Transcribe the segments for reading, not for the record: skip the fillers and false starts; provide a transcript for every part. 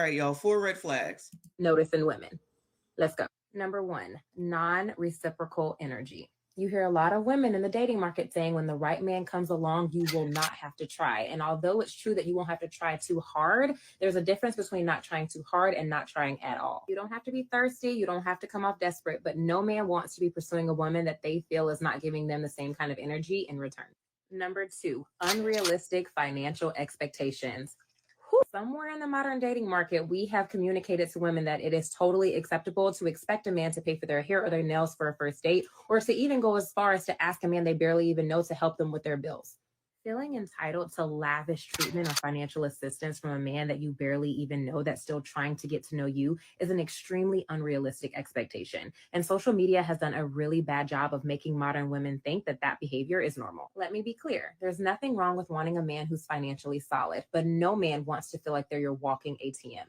right, y'all. 4 red flags. Notice in women. Let's go. Number 1, non-reciprocal energy. You hear a lot of women in the dating market saying when the right man comes along, you will not have to try. And although it's true that you won't have to try too hard, there's a difference between not trying too hard and not trying at all. You don't have to be thirsty. You don't have to come off desperate, but no man wants to be pursuing a woman that they feel is not giving them the same kind of energy in return. Number 2, unrealistic financial expectations. Somewhere in the modern dating market, we have communicated to women that it is totally acceptable to expect a man to pay for their hair or their nails for a first date, or to even go as far as to ask a man they barely even know to help them with their bills. Feeling entitled to lavish treatment or financial assistance from a man that you barely even know that's still trying to get to know you is an extremely unrealistic expectation. And social media has done a really bad job of making modern women think that that behavior is normal. Let me be clear. There's nothing wrong with wanting a man who's financially solid, but no man wants to feel like they're your walking ATM.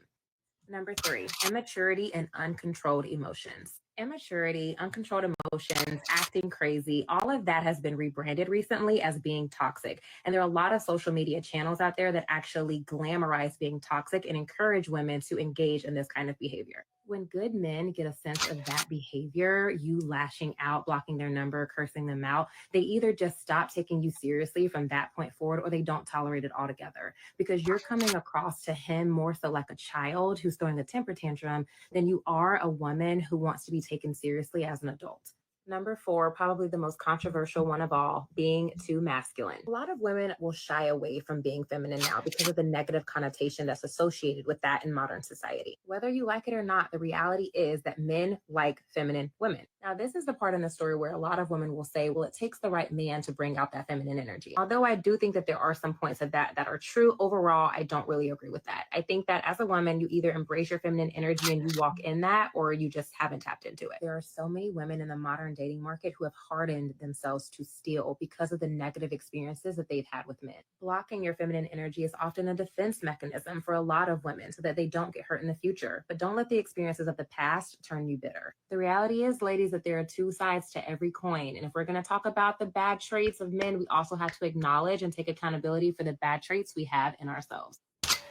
Number 3, immaturity and uncontrolled emotions. Immaturity, uncontrolled emotions, acting crazy, all of that has been rebranded recently as being toxic. And there are a lot of social media channels out there that actually glamorize being toxic and encourage women to engage in this kind of behavior. When good men get a sense of that behavior, you lashing out, blocking their number, cursing them out, they either just stop taking you seriously from that point forward, or they don't tolerate it altogether, because you're coming across to him more so like a child who's throwing a temper tantrum than you are a woman who wants to be taken seriously as an adult. Number 4, probably the most controversial one of all, being too masculine. A lot of women will shy away from being feminine now because of the negative connotation that's associated with that in modern society. Whether you like it or not, the reality is that men like feminine women. Now, this is the part in the story where a lot of women will say, well, it takes the right man to bring out that feminine energy. Although I do think that there are some points of that are true, overall, I don't really agree with that. I think that as a woman, you either embrace your feminine energy and you walk in that, or you just haven't tapped into it. There are so many women in the modern dating market who have hardened themselves to steal because of the negative experiences that they've had with men. Blocking your feminine energy is often a defense mechanism for a lot of women so that they don't get hurt in the future. But don't let the experiences of the past turn you bitter. The reality is, ladies, that there are 2 sides to every coin. And if we're going to talk about the bad traits of men, we also have to acknowledge and take accountability for the bad traits we have in ourselves.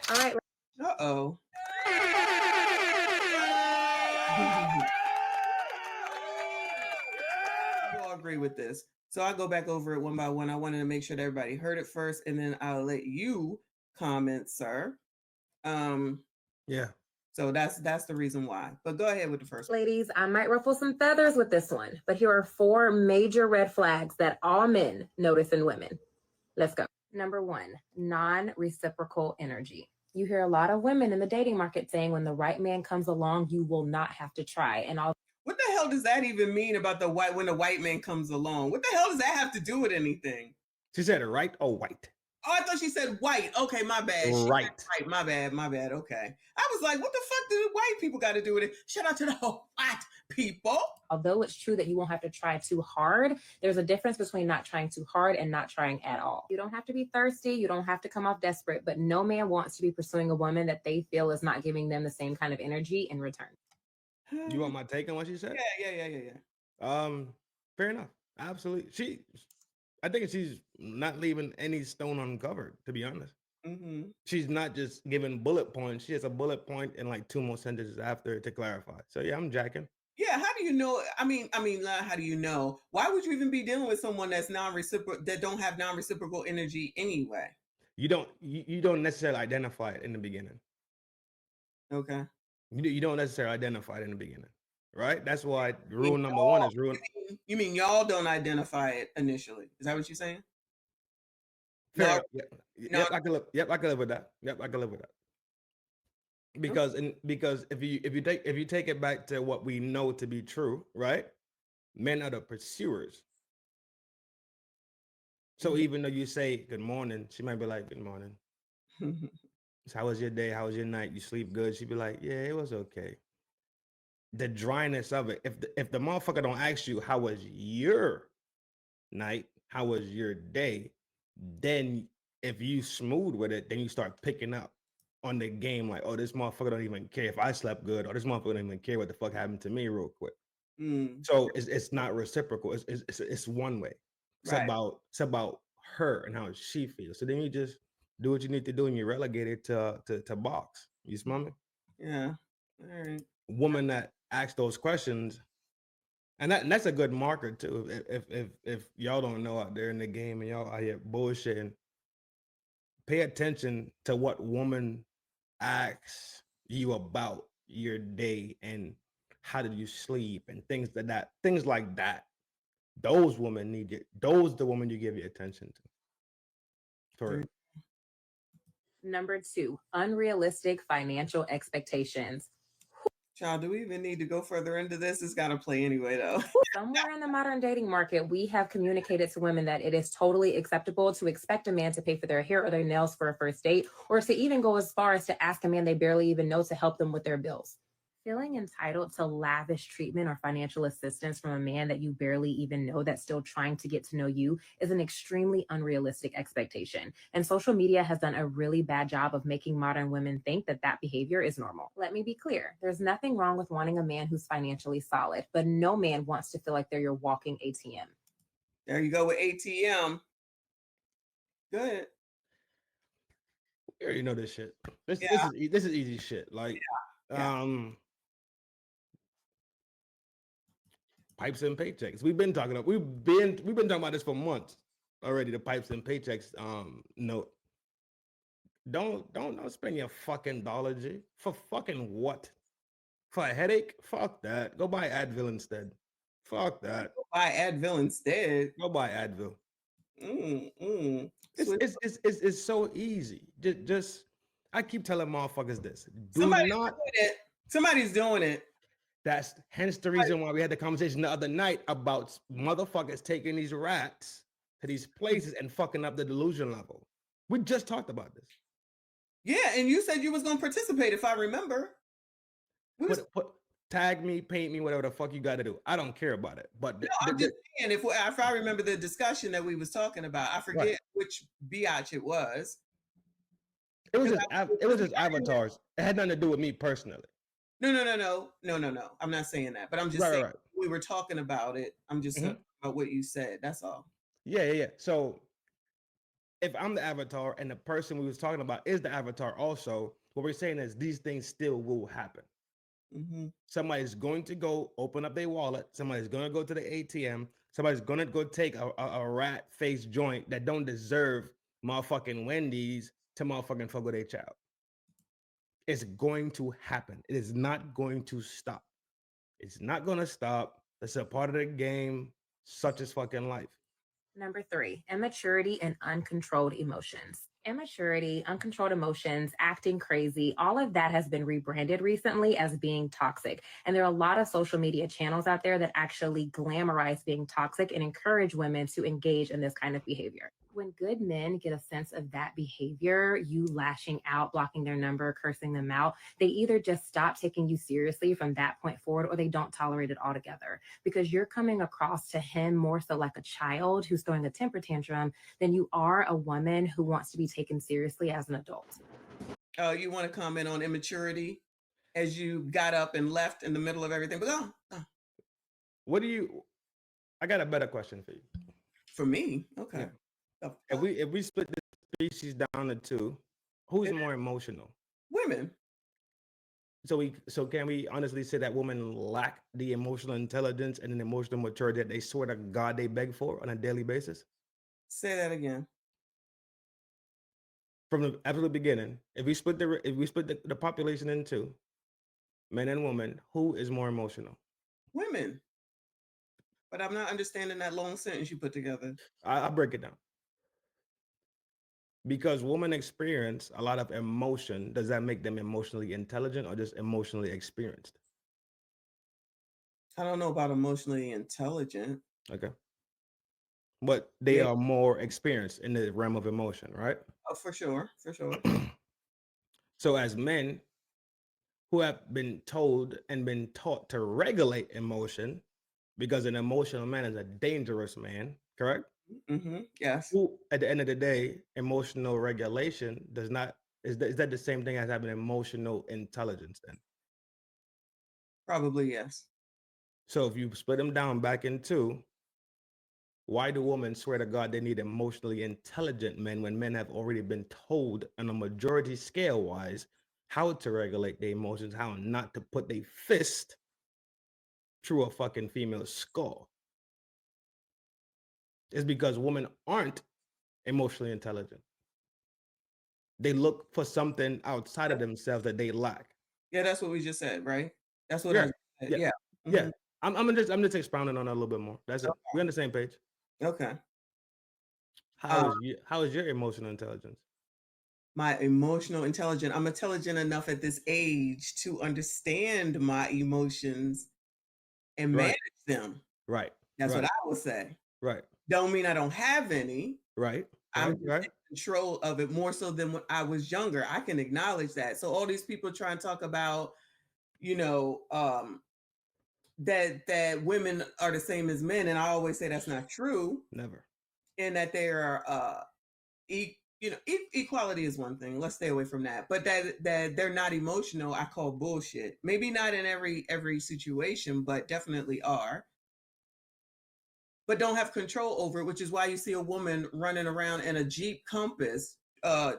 All right. Uh-oh. You all agree with this. So I'll go back over it one by one. I wanted to make sure that everybody heard it first, and then I'll let you comment, sir. Yeah. So that's the reason why. But go ahead with the first one. Ladies, I might ruffle some feathers with this one, but here are 4 major red flags that all men notice in women. Let's go. Number 1, non-reciprocal energy. You hear a lot of women in the dating market saying when the right man comes along, you will not have to try. And all. What the hell does that even mean about when the white man comes along? What the hell does that have to do with anything? She said it right or white? Oh, I thought she said white. Okay, my bad. Right. Right, my bad. Okay. I was like, what the fuck do the white people got to do with it? Shout out to the white people. Although it's true that you won't have to try too hard, there's a difference between not trying too hard and not trying at all. You don't have to be thirsty. You don't have to come off desperate, but no man wants to be pursuing a woman that they feel is not giving them the same kind of energy in return. You want my take on what she said? Yeah. Fair enough. Absolutely. I think she's not leaving any stone uncovered, to be honest. Mm-hmm. She's not just giving bullet points. She has a bullet point and like 2 more sentences after it to clarify. So yeah, I'm jacking. Yeah, how do you know? I mean, how do you know? Why would you even be dealing with someone that's non-reciprocal, that don't have non-reciprocal energy anyway? You don't necessarily identify it in the beginning. Okay. You don't necessarily identify it in the beginning, right? That's why rule number 1 is rule. You mean y'all don't identify it initially? Is that what you're saying? Fair. No. Yep, I can live with that. Yep, I can live with that. Because if you take it back to what we know to be true, right? Men are the pursuers. So even though you say good morning, she might be like, good morning. So how was your day? How was your night? You sleep good? She'd be like, yeah, it was okay. The dryness of it. If the motherfucker don't ask you how was your night, how was your day, then if you smooth with it, then you start picking up on the game like, oh, this motherfucker don't even care if I slept good, or this motherfucker don't even care what the fuck happened to me real quick. So it's not reciprocal. It's one way. It's about her and how she feels. So then you just do what you need to do and you relegate it to box. You smell me? Yeah. All right. Women that ask those questions, and that's a good marker too. If y'all don't know out there in the game and y'all out here bullshitting, pay attention to what woman asks you about your day and how did you sleep and things like that. Those women need it. Those the woman you give your attention to. For real. Number 2, unrealistic financial expectations. Child, do we even need to go further into this? It's got to play anyway, though. Somewhere in the modern dating market, we have communicated to women that it is totally acceptable to expect a man to pay for their hair or their nails for a first date, or to even go as far as to ask a man they barely even know to help them with their bills. Feeling entitled to lavish treatment or financial assistance from a man that you barely even know that's still trying to get to know you is an extremely unrealistic expectation. And social media has done a really bad job of making modern women think that that behavior is normal. Let me be clear. There's nothing wrong with wanting a man who's financially solid, but no man wants to feel like they're your walking ATM. There you go with ATM. Good. We already know this shit. This Yeah. this is easy shit. Like Yeah. pipes and paychecks. We've been talking talking about this for months already. The pipes and paychecks note. Don't spend your fucking dollar, G. For fucking what? For a headache? Fuck that. Go buy Advil instead. Fuck that. Buy Advil instead. Go buy Advil. Switch. It's so easy. Just I keep telling motherfuckers this. Somebody's doing it. Somebody's doing it. That's hence the reason why we had the conversation the other night about motherfuckers taking these rats to these places and fucking up the delusion level. We just talked about this. Yeah, and you said you was gonna participate, if I remember. Tag me, paint me, whatever the fuck you got to do. I don't care about it. But no, I'm just saying, if I remember the discussion that we was talking about, I forget which biatch it was. It was just avatars. It had nothing to do with me personally. No. I'm not saying that, but I'm just saying we were talking about it. I'm just talking about what you said. That's all. Yeah. So if I'm the avatar and the person we was talking about is the avatar also, what we're saying is these things still will happen. Somebody's going to go open up their wallet. Somebody's going to go to the ATM. Somebody's going to go take a rat face joint that don't deserve motherfucking Wendy's to motherfucking fuck with their child. It's going to happen. It is not going to stop. It's not going to stop. It's a part of the game. Such is fucking life. Number 3, immaturity and uncontrolled emotions. Immaturity, uncontrolled emotions, acting crazy, all of that has been rebranded recently as being toxic. And there are a lot of social media channels out there that actually glamorize being toxic and encourage women to engage in this kind of behavior. When good men get a sense of that behavior, you lashing out, blocking their number, cursing them out, they either just stop taking you seriously from that point forward, or they don't tolerate it altogether, because you're coming across to him more so like a child who's throwing a temper tantrum than you are a woman who wants to be taken seriously as an adult. You want to comment on immaturity as you got up and left in the middle of everything? But what do you? I got a better question for you. For me, okay. Yeah. If we split the species down to 2, who's more emotional? Women. So can we honestly say that women lack the emotional intelligence and an emotional maturity that they swear to God they beg for on a daily basis? Say that again. From the absolute beginning, if we split the population in 2, men and women, who is more emotional? Women. But I'm not understanding that long sentence you put together. I'll break it down. Because women experience a lot of emotion, does that make them emotionally intelligent or just emotionally experienced? I don't know about emotionally intelligent. Okay. But they are more experienced in the realm of emotion, right? Oh, for sure. So as men who have been told and been taught to regulate emotion, because an emotional man is a dangerous man, correct? Yes. Who, at the end of the day, emotional regulation is that the same thing as having emotional intelligence then? Probably yes. So if you split them down back in 2, why do women swear to God they need emotionally intelligent men when men have already been told on a majority scale wise how to regulate their emotions, how not to put their fist through a fucking female's skull. It's because women aren't emotionally intelligent. They look for something outside of themselves that they lack. Yeah, that's what we just said, right? That's what I Yeah, said. yeah, Yeah. yeah. Mhm. I'm just expounding on that a little bit more. That's it. We're on the same page. Okay. How is your emotional intelligence? My emotional intelligence. I'm intelligent enough at this age to understand my emotions and Right, manage them. right, That's what right, I would say. right, Don't mean I don't have any. right, I'm right, just right. in control of it more so than when I was younger. I can acknowledge that. So all these people try and talk about, you know, that women are the same as men, and I always say that's not true, Never. and that they are equality is one thing. Let's stay away from that. But that they're not emotional, I call bullshit. Maybe not in every situation, but definitely are. But don't have control over it, which is why you see a woman running around in a Jeep Compass,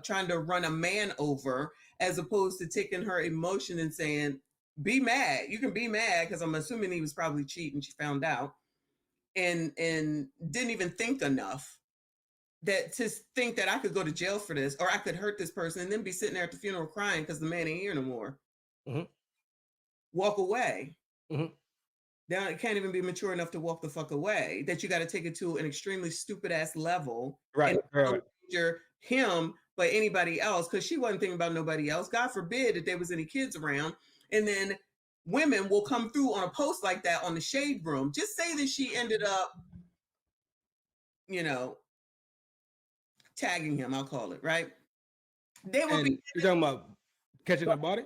trying to run a man over, as opposed to taking her emotion and saying, "Be mad. You can be mad," because I'm assuming he was probably cheating. She found out, and didn't even think enough that to think that I could go to jail for this, or I could hurt this person and then be sitting there at the funeral crying because the man ain't here no more. Mm-hmm. Walk away. Mm-hmm. They can't even be mature enough to walk the fuck away. That you got to take it to an extremely stupid ass level, Right, and right, not right. injure him but anybody else, because she wasn't thinking about nobody else. God forbid that there was any kids around, and then women will come through on a post like that on the shade room. Just say that she ended up, you know, tagging him. I'll call it right. They will be And you're talking about catching a body?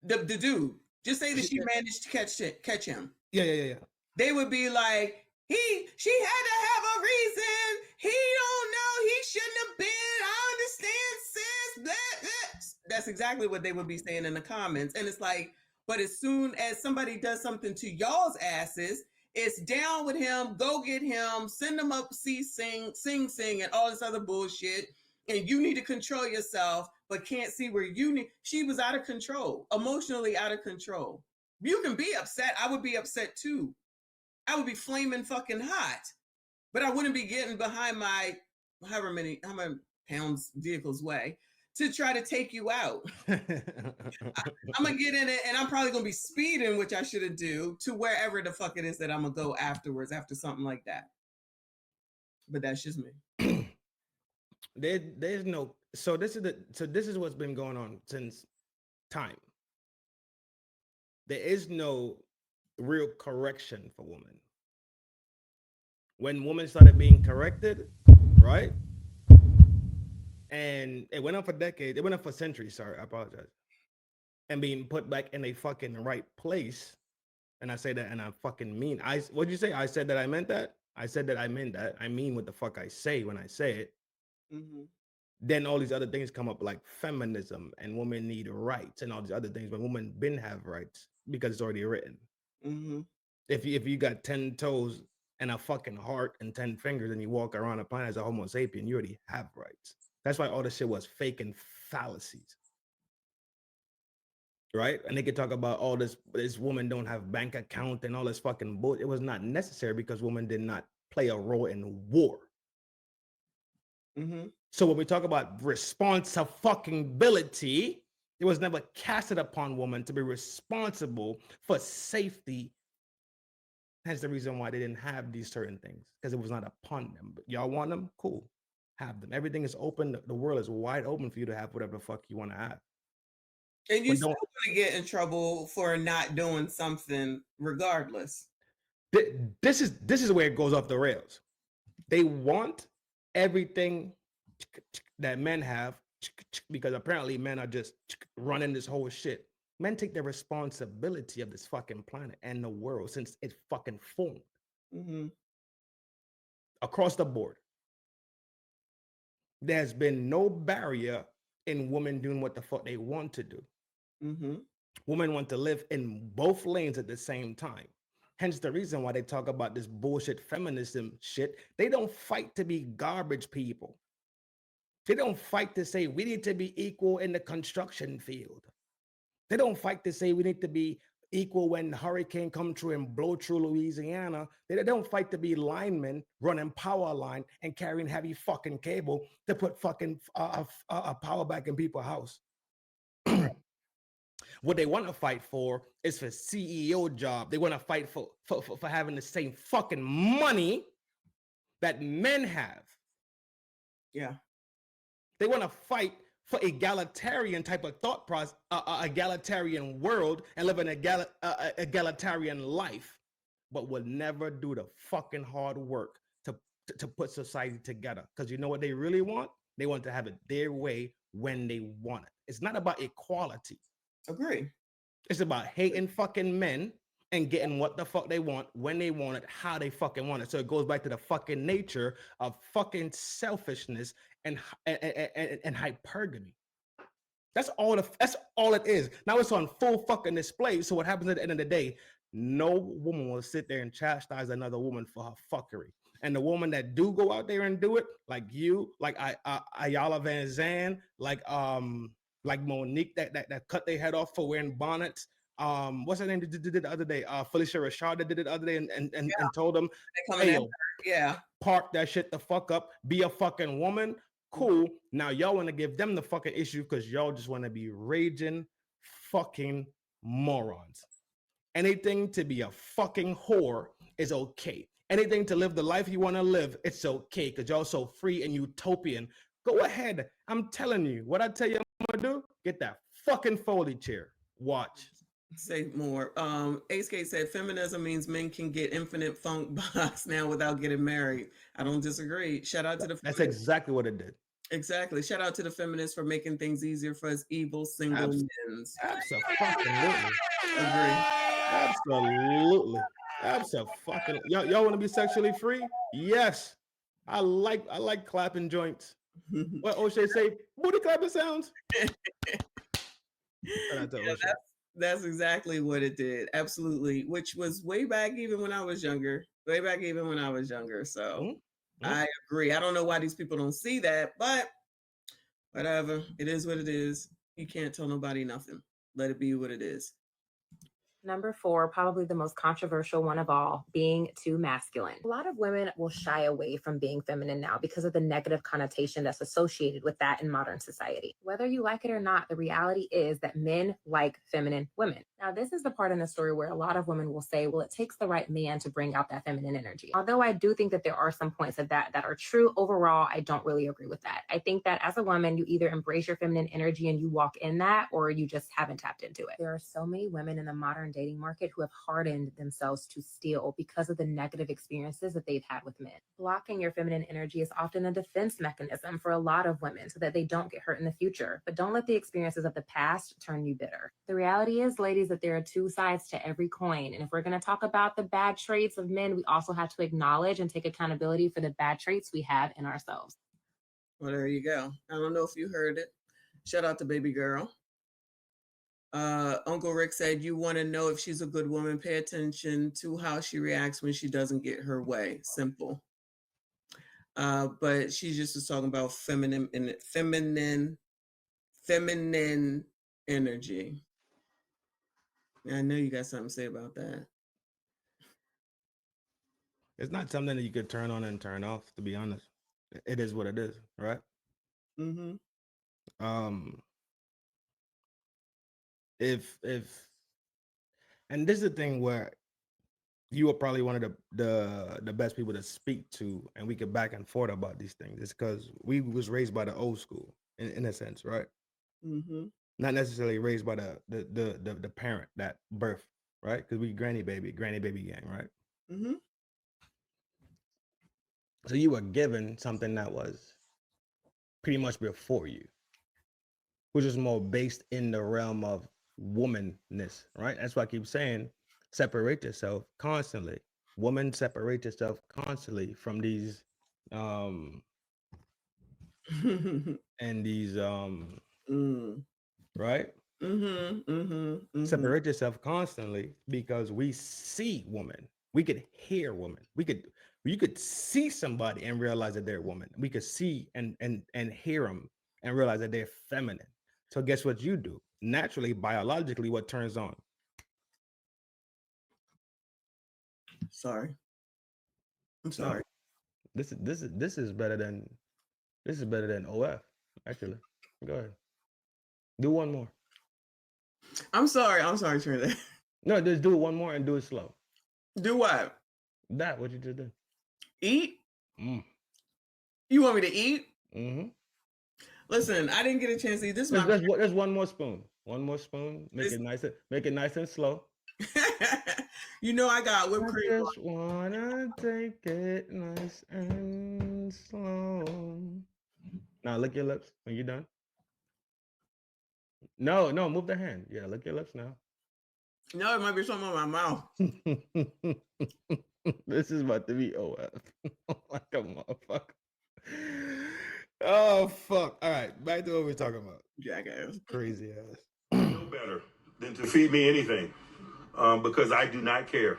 the dude. Just say that She- she managed to catch him. Yeah, yeah, yeah, yeah. They would be like, she had to have a reason. He don't know. He shouldn't have been. I understand, sis. Blah, blah. That's exactly what they would be saying in the comments. And it's like, but as soon as somebody does something to y'all's asses, it's down with him. Go get him. Send him up. Sing, and all this other bullshit. And you need to control yourself, but can't see where you need. She was out of control, emotionally out of control. You can be upset. I would be upset too. I would be flaming fucking hot, but I wouldn't be getting behind my how many pounds vehicles weigh to try to take you out. I'm gonna get in it, and I'm probably gonna be speeding, which I shouldn't do, to wherever the fuck it is that I'm gonna go afterwards after something like that. But that's just me. There's no this is what's been going on since time. There is no real correction for women. When women started being corrected, right? And it went on for decades, it went on for centuries, sorry, I apologize. And being put back in a fucking right place. And I say that and I fucking mean what'd you say? I said that I meant that? I said that I meant that. I mean what the fuck I say when I say it. Mm-hmm. Then all these other things come up like feminism and women need rights and all these other things, but women been have rights because it's already written. Mm-hmm. If you got 10 toes and a fucking heart and 10 fingers and you walk around the planet as a Homo sapien, you already have rights. That's why all this shit was fake and fallacies. Right? And they could talk about all this woman don't have bank account and all this fucking bullshit. It was not necessary because women did not play a role in war. Mm-hmm. So when we talk about responsibility, it was never casted upon women to be responsible for safety. Hence the reason why they didn't have these certain things, because it was not upon them. But y'all want them? Cool. Have them. Everything is open. The world is wide open for you to have whatever the fuck you want to have. And you But still gonna get in trouble for not doing something regardless. This is where it goes off the rails. They want everything that men have because apparently men are just running this whole shit. Men take the responsibility of this fucking planet and the world since it fucking formed. Mm-hmm. Across the board. There's been no barrier in women doing what the fuck they want to do. Mm-hmm. Women want to live in both lanes at the same time. Hence the reason why they talk about this bullshit feminism shit. They don't fight to be garbage people. They don't fight to say we need to be equal in the construction field. They don't fight to say we need to be equal when the hurricane come through and blow through Louisiana. They don't fight to be linemen running power line and carrying heavy fucking cable to put fucking power back in people's house. What they want to fight for is for CEO job. They want to fight for having the same fucking money that men have. Yeah. They want to fight for egalitarian type of thought process, egalitarian world, and live an egalitarian life, but will never do the fucking hard work to put society together. Because you know what they really want? They want to have it their way when they want it. It's not about equality. Agree. It's about hating fucking men and getting what the fuck they want, when they want it, how they fucking want it. So it goes back to the fucking nature of fucking selfishness and hypergamy. That's all it is. Now it's on full fucking display. So what happens at the end of the day? No woman will sit there and chastise another woman for her fuckery. And the woman that do go out there and do it, like you, like Ayala Van Zandt, like Monique that cut their head off for wearing bonnets. What's her name? Did the other day? Felicia Rashad did it the other day and told them, hey, yo, park that shit the fuck up. Be a fucking woman. Cool. Now y'all want to give them the fucking issue because y'all just want to be raging fucking morons. Anything to be a fucking whore is okay. Anything to live the life you want to live, it's okay because y'all so free and utopian. Go ahead. I'm telling you, what I tell you I'm gonna do, get that fucking Foley chair. Watch. Say more. Ace K said feminism means men can get infinite funk box now without getting married. I don't disagree. Shout out to the That's exactly what it did. Exactly. Shout out to the feminists for making things easier for us evil single men. Absolutely. Agree. Absolutely. Absolutely. Y'all want to be sexually free? Yes. I like clapping joints. What O'Shea say? Booty clapping sounds. That's exactly what it did. Absolutely. Which was way back even when I was younger. So I agree. I don't know why these people don't see that, but whatever. It is what it is. You can't tell nobody nothing. Let it be what it is. Number 4, probably the most controversial one of all, being too masculine. A lot of women will shy away from being feminine now because of the negative connotation that's associated with that in modern society. Whether you like it or not, the reality is that men like feminine women. Now, this is the part in the story where a lot of women will say, well, it takes the right man to bring out that feminine energy. Although I do think that there are some points of that are true, overall, I don't really agree with that. I think that as a woman, you either embrace your feminine energy and you walk in that, or you just haven't tapped into it. There are so many women in the modern dating market who have hardened themselves to steal because of the negative experiences that they've had with men. Blocking your feminine energy is often a defense mechanism for a lot of women so that they don't get hurt in the future. But don't let the experiences of the past turn you bitter. The reality is, ladies, that there are two sides to every coin. And if we're going to talk about the bad traits of men, we also have to acknowledge and take accountability for the bad traits we have in ourselves. Well, there you go. I don't know if you heard it. Shout out to baby girl. Uncle Rick said, you want to know if she's a good woman, pay attention to how she reacts when she doesn't get her way. Simple. But she just was talking about feminine energy. I know you got something to say about that. It's not something that you could turn on and turn off, to be honest. It is what it is, right? Mm-hmm. If and this is the thing where you are probably one of the best people to speak to, and we could back and forth about these things. It's because we was raised by the old school in a sense, right? Mm-hmm. Not necessarily raised by the parent that birth, right? Because we granny baby gang, right? Mm-hmm. So you were given something that was pretty much before you, which is more based in the realm of womanness, right? That's why I keep saying separate yourself constantly. Woman, separate yourself constantly from these and these right? Separate yourself constantly because we see woman. We could hear woman. You could see somebody and realize that they're a woman. We could see and hear them and realize that they're feminine. So guess what you do? naturally, biologically, what turns on. Sorry. I'm No, sorry. this is better than OF. Actually, go ahead. Do one more. I'm sorry, Trinidad. No, just do it one more and do it slow. Do what? That what you just did. Eat? Mm. You want me to eat? Mm-hmm. Listen, I didn't get a chance to eat. This is my There's one more spoon. One more spoon. Make it nice and slow. You know I got whipped cream. I just wanna take it nice and slow. Now lick your lips when you're done. No, move the hand. Yeah, lick your lips now. No, it might be something on my mouth. This is about to be OF. Like a motherfucker. Oh fuck. All right, back to what we're talking about. Jackass. Crazy ass. No better than to feed me anything, because I do not care.